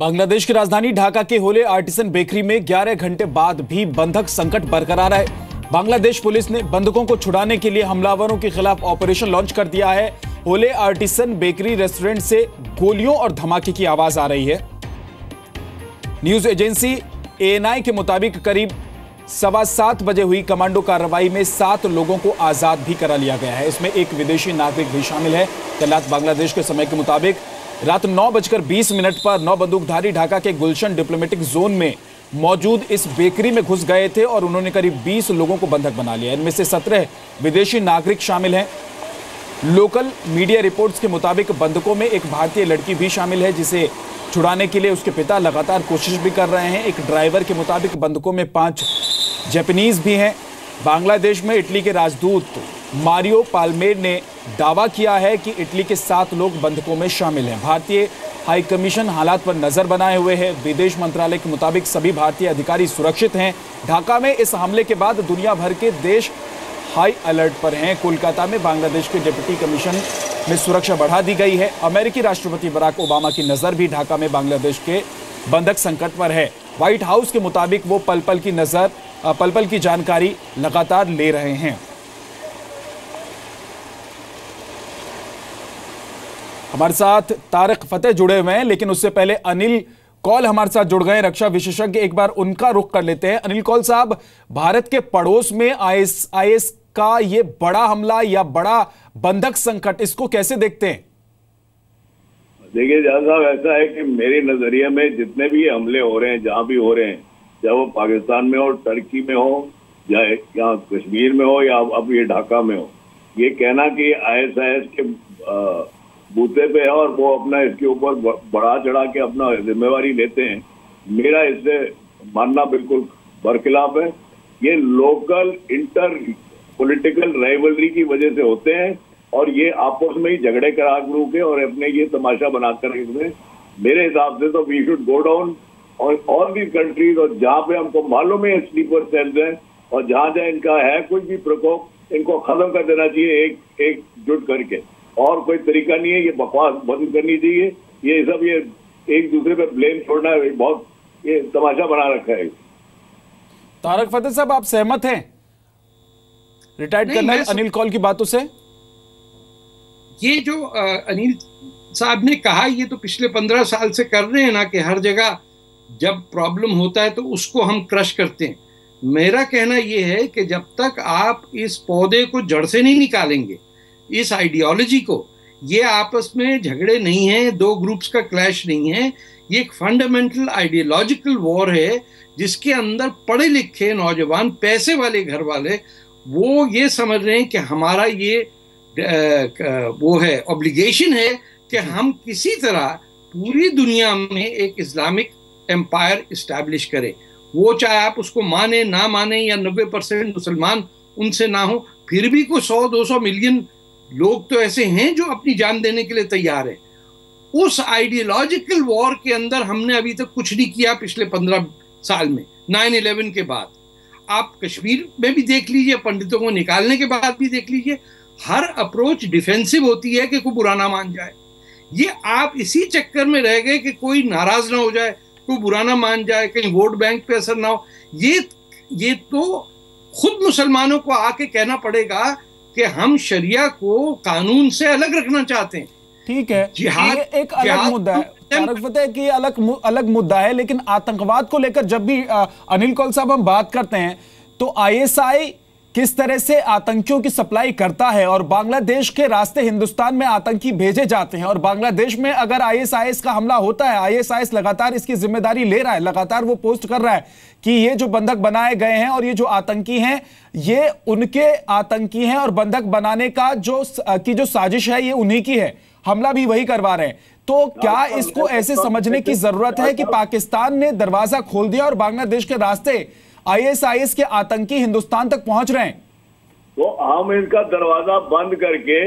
बांग्लादेश की राजधानी ढाका के होले आर्टिसन बेकरी में 11 घंटे बाद भी बंधक संकट बरकरार है। बांग्लादेश पुलिस ने बंधकों को छुड़ाने के लिए हमलावरों के खिलाफ ऑपरेशन लॉन्च कर दिया है। होले आर्टिसन बेकरी रेस्टोरेंट से गोलियों और धमाके की आवाज आ रही है। न्यूज एजेंसी ANI के मुताबिक करीब 7:15 बजे हुई कमांडो कार्रवाई में 7 लोगों को आजाद भी करा लिया गया है। इसमें एक विदेशी नागरिक भी शामिल है। कल रात बांग्लादेश के समय के मुताबिक रात 9:20 पर 9 बंदूकधारी ढाका के गुलशन डिप्लोमेटिक जोन में मौजूद इस बेकरी में घुस गए थे और उन्होंने करीब 20 लोगों को बंधक बना लिया। इनमें से 17 विदेशी नागरिक शामिल हैं। लोकल मीडिया रिपोर्ट्स के मुताबिक बंधकों में एक भारतीय लड़की भी शामिल है, जिसे छुड़ाने के लिए उसके पिता लगातार कोशिश भी कर रहे हैं। एक ड्राइवर के मुताबिक बंधकों में 5 जापानीज भी हैं। बांग्लादेश में इटली के राजदूत मारियो पाल्मेर ने दावा किया है कि इटली के 7 लोग बंधकों में शामिल हैं। भारतीय हाई कमीशन हालात पर नजर बनाए हुए है। विदेश मंत्रालय के मुताबिक सभी भारतीय अधिकारी सुरक्षित हैं। ढाका में इस हमले के बाद दुनिया भर के देश हाई अलर्ट पर हैं। कोलकाता में बांग्लादेश के डिप्टी कमीशन में सुरक्षा बढ़ा दी गई है। अमेरिकी राष्ट्रपति बराक ओबामा की नजर भी ढाका में बांग्लादेश के बंधक संकट पर है। व्हाइट हाउस के मुताबिक वो पल पल की जानकारी लगातार ले रहे हैं। हमारे साथ तारिक फतेह जुड़े हुए हैं, लेकिन उससे पहले अनिल कौल हमारे साथ जुड़ गए, रक्षा विशेषज्ञ। एक बार उनका रुख कर लेते हैं। अनिल कौल साहब, भारत के पड़ोस में IS का ये बड़ा हमला या बड़ा बंधक संकट, इसको कैसे देखते हैं? देखिए जहां साहब, ऐसा है कि मेरे नजरिए में जितने भी हमले हो रहे हैं, जहां भी हो रहे हैं, चाहे वो पाकिस्तान में हो, टर्की में हो, या यहाँ कश्मीर में हो, या अब ये ढाका में हो, ये कहना कि IS के बूते पे है और वो अपना इसके ऊपर बढ़ा चढ़ा के अपना जिम्मेवारी लेते हैं, मेरा इससे मानना बिल्कुल बरखिलाफ है। ये लोकल इंटर पॉलिटिकल राइवलरी की वजह से होते हैं और ये आपस में ही झगड़े करा करू के और अपने ये तमाशा बनाकर इसमें, मेरे हिसाब से तो वी शुड गो डाउन और ऑल दी कंट्रीज, और जहाँ पे हमको मालूम है स्लीपर सेल्स हैं और जहाँ जहाँ इनका है कोई भी प्रकोप, इनको खत्म कर देना चाहिए एकजुट करके। और कोई तरीका नहीं है, ये बकवास बंद करनी चाहिए। ये सब ये एक दूसरे पे ब्लेम छोड़ना है, बहुत ये तमाशा बना रखा है। तारिक फतेह साहब, आप सहमत हैं रिटायर्ड कर्नल अनिल कौल की बातों से? ये जो अनिल साहब ने कहा, ये तो पिछले 15 साल से कर रहे हैं ना, कि हर जगह जब प्रॉब्लम होता है तो उसको हम क्रश करते हैं। मेरा कहना यह है कि जब तक आप इस पौधे को जड़ से नहीं निकालेंगे, इस आइडियोलॉजी को, ये आपस में झगड़े नहीं है, 2 ग्रुप्स का क्लैश नहीं है, ये एक फंडामेंटल आइडियोलॉजिकल वॉर है, जिसके अंदर पढ़े लिखे नौजवान, पैसे वाले घर वाले, वो ये समझ रहे हैं कि हमारा ये वो है ऑब्लिगेशन है कि हम किसी तरह पूरी दुनिया में एक इस्लामिक एम्पायर इस्टेब्लिश करें। वो चाहे आप उसको माने ना माने, या 90% मुसलमान उनसे ना हो, फिर भी कोई 100-200 मिलियन लोग तो ऐसे हैं जो अपनी जान देने के लिए तैयार हैं। उस आइडियोलॉजिकल वॉर के अंदर हमने अभी तक कुछ नहीं किया पिछले 15 साल में। 9/11 के बाद आप कश्मीर में भी देख लीजिए, पंडितों को निकालने के बाद भी देख लीजिए, हर अप्रोच डिफेंसिव होती है कि कोई बुरा ना मान जाए। ये आप इसी चक्कर में रह गए कि कोई नाराज ना हो जाए, कोई बुरा ना मान जाए, कहीं वोट बैंक पे असर ना हो। ये तो खुद मुसलमानों को आके कहना पड़ेगा कि हम शरिया को कानून से अलग रखना चाहते हैं। ठीक है, जिहाद एक अलग मुद्दा है, तारिक फतेह की अलग मुद्दा है, लेकिन आतंकवाद को लेकर जब भी अनिल कौल साहब हम बात करते हैं तो ISI किस तरह से आतंकियों की सप्लाई करता है और बांग्लादेश के रास्ते हिंदुस्तान में आतंकी भेजे जाते हैं, और बांग्लादेश में अगर ISIS का हमला होता है, ISIS लगातार इसकी जिम्मेदारी ले रहा है, लगातार वो पोस्ट कर रहा है कि ये जो बंधक बनाए गए हैं और ये जो आतंकी हैं, ये उनके आतंकी हैं और बंधक बनाने का जो साजिश है ये उन्हीं की है, हमला भी वही करवा रहे हैं। तो क्या इसको ऐसे समझने की जरूरत है कि पाकिस्तान ने दरवाजा खोल दिया और बांग्लादेश के रास्ते ISIS के आतंकी हिंदुस्तान तक पहुंच रहे हैं? तो हम इनका दरवाजा बंद करके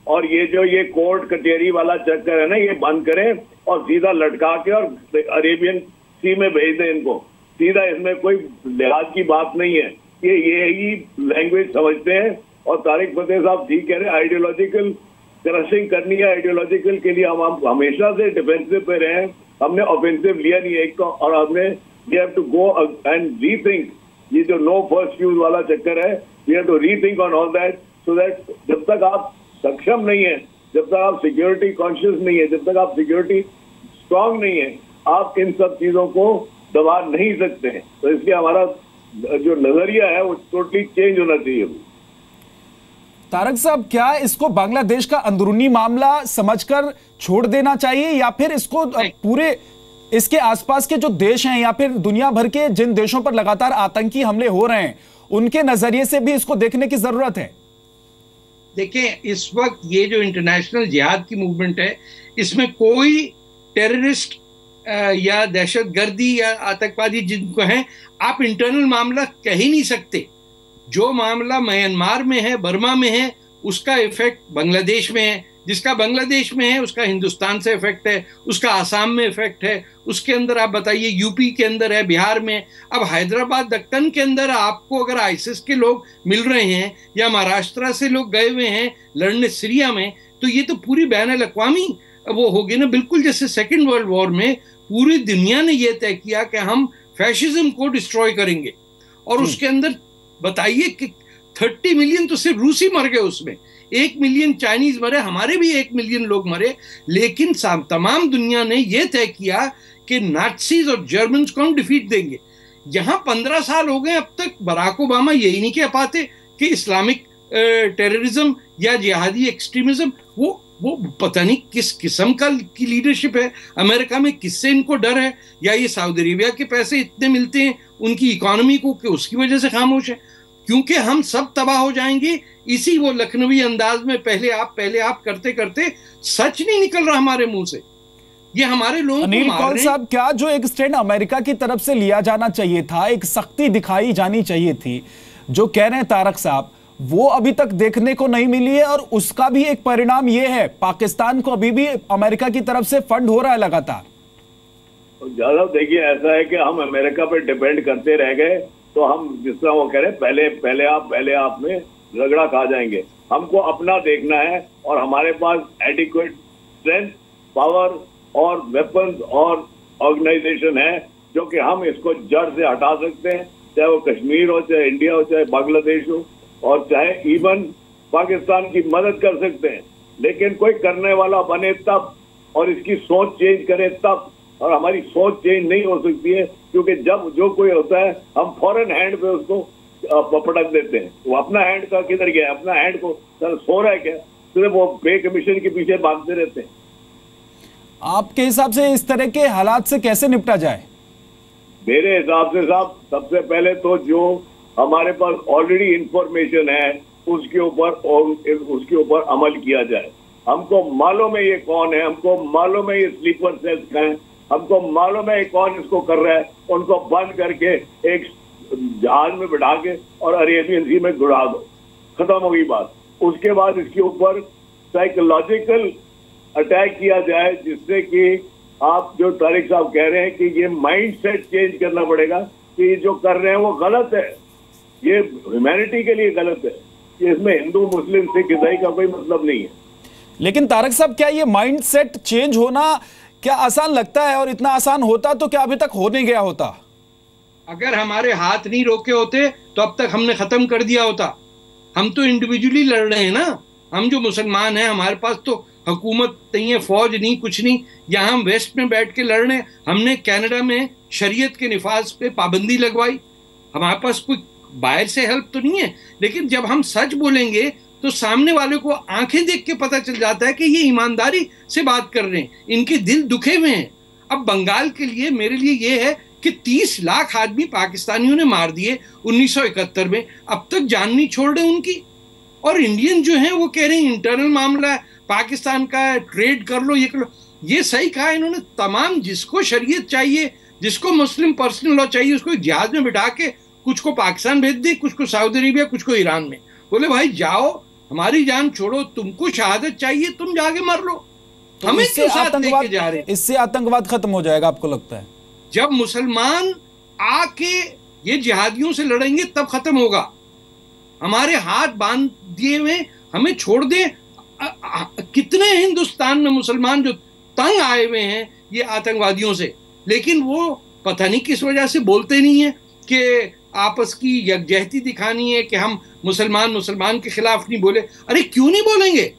और ये कोर्ट कचहरी वाला चक्कर है ना, ये बंद करें और सीधा लटका के और अरेबियन सी में भेज दें इनको सीधा। इसमें कोई लिहाज की बात नहीं है, ये यही लैंग्वेज समझते हैं। और तारिक फतेह साहब ठीक कह रहे हैं, आइडियोलॉजिकल क्रशिंग करनी है, आइडियोलॉजिकल के लिए हम हमेशा से डिफेंसिव पे रहे हैं हमने ऑफेंसिव लिया नहीं है एक तो, और हमने we have to go and rethink, ये जो नो फर्स्ट फ्यूज वाला चक्कर है, we have to rethink on all that, so that जब तक आप सक्षम नहीं है, जब तक आप सिक्योरिटी कॉन्शियस नहीं है, जब तक आप सिक्योरिटी स्ट्रांग नहीं है, आप इन सब चीजों को दबा नहीं सकते हैं। तो इसलिए हमारा जो नजरिया है वो टोटली चेंज होना चाहिए। तारक साहब, क्या इसको बांग्लादेश का अंदरूनी मामला समझकर छोड़ देना चाहिए, या फिर इसको पूरे इसके आसपास के जो देश हैं या फिर दुनिया भर के जिन देशों पर लगातार आतंकी हमले हो रहे हैं उनके नजरिए से भी इसको देखने की जरूरत है? देखिए, इस वक्त ये जो इंटरनेशनल जिहाद की मूवमेंट है, इसमें कोई टेररिस्ट या दहशतगर्दी या आतंकवादी जिनको है, आप इंटरनल मामला कह ही नहीं सकते। जो मामला म्यांमार में है, बर्मा में है, उसका इफेक्ट बांग्लादेश में है, जिसका बांग्लादेश में है उसका हिंदुस्तान से इफेक्ट है, उसका आसाम में इफेक्ट है, उसके अंदर आप बताइए यूपी के अंदर है, बिहार में। अब हैदराबाद दक्कन के अंदर आपको अगर आईसिस के लोग मिल रहे हैं या महाराष्ट्र से लोग गए हुए हैं लड़ने सीरिया में, तो ये तो पूरी बैन अल-अक़वामी वो होगी ना, बिल्कुल जैसे सेकेंड वर्ल्ड वॉर में पूरी दुनिया ने यह तय किया कि हम फैशिज्म को डिस्ट्रॉय करेंगे। और उसके अंदर बताइए कि 30 मिलियन तो सिर्फ रूसी मर गए, उसमें 1 मिलियन चाइनीज मरे, हमारे भी 1 मिलियन लोग मरे, लेकिन तमाम दुनिया ने यह तय किया कि नाज़ीज और जर्मन्स को हम डिफीट देंगे। यहां 15 साल हो गए, अब तक बराक ओबामा यही नहीं कह पाते कि इस्लामिक टेररिज्म या जिहादी एक्सट्रीमिज्म वो पता नहीं किस किस्म की लीडरशिप है अमेरिका में, किससे इनको डर है, या ये सऊदी अरेबिया के पैसे इतने मिलते हैं उनकी इकोनॉमी को कि उसकी वजह से खामोश है, क्योंकि हम सब तबाह हो जाएंगे। इसी वो लखनवी अंदाज में पहले आप करते करते सच नहीं निकल रहा हमारे मुंह से। ये हमारे लोग अनिल कौल साहब, क्या जो एक स्टैंड अमेरिका की तरफ से लिया जाना चाहिए था, एक सख्ती दिखाई जानी चाहिए थी, जो कह रहे हैं तारक साहब, वो अभी तक देखने को नहीं मिली है, और उसका भी एक परिणाम ये है पाकिस्तान को अभी भी अमेरिका की तरफ से फंड हो रहा है लगातार। ज्यादा देखिए, ऐसा है कि हम अमेरिका पे डिपेंड करते रह गए तो हम जिस तरह वो कह रहे हैं पहले आप में रगड़ा खा जाएंगे। हमको अपना देखना है और हमारे पास एडिक्वेट स्ट्रेंथ, पावर और वेपन्स और ऑर्गेनाइजेशन है जो कि हम इसको जड़ से हटा सकते हैं, चाहे वो कश्मीर हो, चाहे इंडिया हो, चाहे बांग्लादेश हो, और चाहे इवन पाकिस्तान की मदद कर सकते हैं। लेकिन कोई करने वाला बने तब, और इसकी सोच चेंज करे तब, और हमारी सोच चेंज नहीं हो सकती है क्योंकि जब जो कोई होता है हम फॉरेन हैंड पे उसको पटक देते हैं। वो अपना हैंड का किधर गया, अपना हैंड को सर सो रहा है क्या, सिर्फ वो पे कमीशन के पीछे भागते रहते हैं। आपके हिसाब से इस तरह के हालात से कैसे निपटा जाए? मेरे हिसाब से साहब, सबसे पहले तो जो हमारे पास ऑलरेडी इंफॉर्मेशन है उसके ऊपर अमल किया जाए। हमको मालूम है ये कौन है, हमको मालूम है ये स्लीपर सेल्स का है, हमको मालूम है कौन इसको कर रहा है, उनको बंद करके एक जहाज में बिठा के और अरेबियन सी में गुड़ा दो, खत्म हो गई बात। उसके बाद इसके ऊपर साइकोलॉजिकल अटैक किया जाए, जिससे कि आप जो तारिक साहब कह रहे हैं कि ये माइंड सेट चेंज करना पड़ेगा कि जो कर रहे हैं वो गलत है, ये ह्यूमैनिटी के लिए गलत है, इसमें हिंदू मुस्लिम सिख ईसाई का कोई मतलब नहीं है। लेकिन तारक साहब, क्या ये माइंड सेट चेंज होना क्या आसान लगता है? और इतना आसान होता तो क्या अभी तक हो नहीं गया होता? अगर हमारे हाथ नहीं रोके होते तो अब तक हमने खत्म कर दिया होता। हम तो इंडिविजुअली लड़ रहे हैं ना, हम जो मुसलमान हैं, हमारे पास तो हुकूमत नहीं है, फौज नहीं, कुछ नहीं, यहाँ हम वेस्ट में बैठ के लड़ रहे हैं। हमने कनाडा में शरीयत के निफाज पे पाबंदी लगवाई, हमारे पास कोई बाहर से हेल्प तो नहीं है। लेकिन जब हम सच बोलेंगे तो सामने वाले को आंखें देख के पता चल जाता है कि ये ईमानदारी से बात कर रहे हैं, इनके दिल दुखे हुए हैं। अब बंगाल के लिए मेरे लिए ये है कि 30 लाख आदमी पाकिस्तानियों ने मार दिए 1971 में, अब तक जान नहीं छोड़ रहे उनकी। और इंडियन जो हैं वो कह रहे हैं इंटरनल मामला है, पाकिस्तान का है, ट्रेड कर लो, ये कर लो। ये सही कहा इन्होंने, तमाम जिसको शरीयत चाहिए, जिसको मुस्लिम पर्सनल लॉ चाहिए, उसको जहाज में बिठा के कुछ को पाकिस्तान भेज दे, कुछ को सऊदी अरेबिया, कुछ को ईरान में। बोले भाई जाओ, हमारी जान छोड़ो, तुमको शहादत चाहिए, तुम जाके मर लो, तो हमें क्यों साथ लेके जा रहे? इससे आतंकवाद खत्म हो जाएगा आपको लगता है? जब मुसलमान आके ये जिहादियों से लड़ेंगे तब खत्म होगा। हमारे हाथ बांध दिए हुए हमें छोड़ दें। कितने हिंदुस्तान में मुसलमान जो तंग आए हुए हैं ये आतंकवादियों से, लेकिन वो पता नहीं किस वजह से बोलते नहीं है कि आपस की यकजहती दिखानी है कि हम मुसलमान के खिलाफ नहीं बोले। अरे क्यों नहीं बोलेंगे?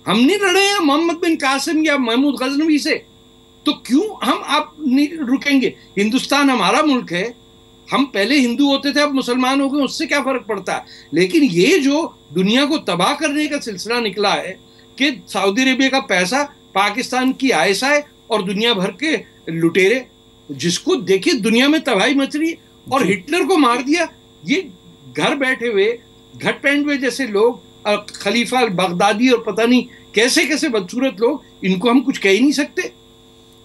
हम नहीं लड़े हैं मोहम्मद बिन कासिम या महमूद गजनवी से, तो क्यों हम आप नहीं रुकेंगे? हिंदुस्तान हमारा मुल्क है, हम पहले हिंदू होते थे, अब मुसलमान हो गए, उससे क्या फर्क पड़ता है? लेकिन ये जो दुनिया को तबाह करने का सिलसिला निकला है कि सऊदी अरेबिया का पैसा, पाकिस्तान की ISI और दुनिया भर के लुटेरे, जिसको देखिए दुनिया में तबाही मच रही है, और हिटलर को मार दिया। ये घर बैठे हुए घटपैंट हुए जैसे लोग, खलीफा बगदादी और पता नहीं कैसे कैसे बदसूरत लोग, इनको हम कुछ कह ही नहीं सकते।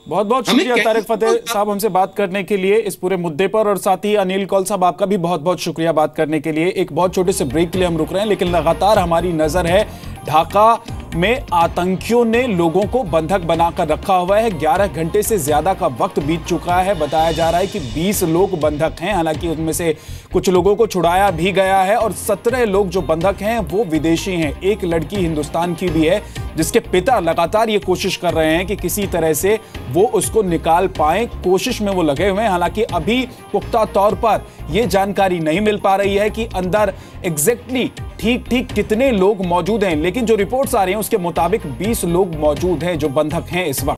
बहुत बहुत शुक्रिया तारिक फतेह साहब हमसे बात करने के लिए इस पूरे मुद्दे पर, और साथ ही अनिल कौल साहब आपका भी बहुत बहुत शुक्रिया बात करने के लिए। एक बहुत छोटे से ब्रेक के लिए हम रुक रहे हैं, लेकिन लगातार हमारी नजर है ढाका में आतंकियों ने लोगों को बंधक बनाकर रखा हुआ है। 11 घंटे से ज्यादा का वक्त बीत चुका है। बताया जा रहा है कि 20 लोग बंधक हैं, हालांकि उनमें से कुछ लोगों को छुड़ाया भी गया है, और 17 लोग जो बंधक हैं वो विदेशी हैं। एक लड़की हिंदुस्तान की भी है, जिसके पिता लगातार ये कोशिश कर रहे हैं कि किसी तरह से वो उसको निकाल पाए, कोशिश में वो लगे हुए हैं। हालांकि अभी पुख्ता तौर पर यह जानकारी नहीं मिल पा रही है कि अंदर एग्जैक्टली ठीक कितने लोग मौजूद हैं, लेकिन जो रिपोर्ट्स आ रही हैं उसके मुताबिक 20 लोग मौजूद हैं जो बंधक हैं इस वक्त।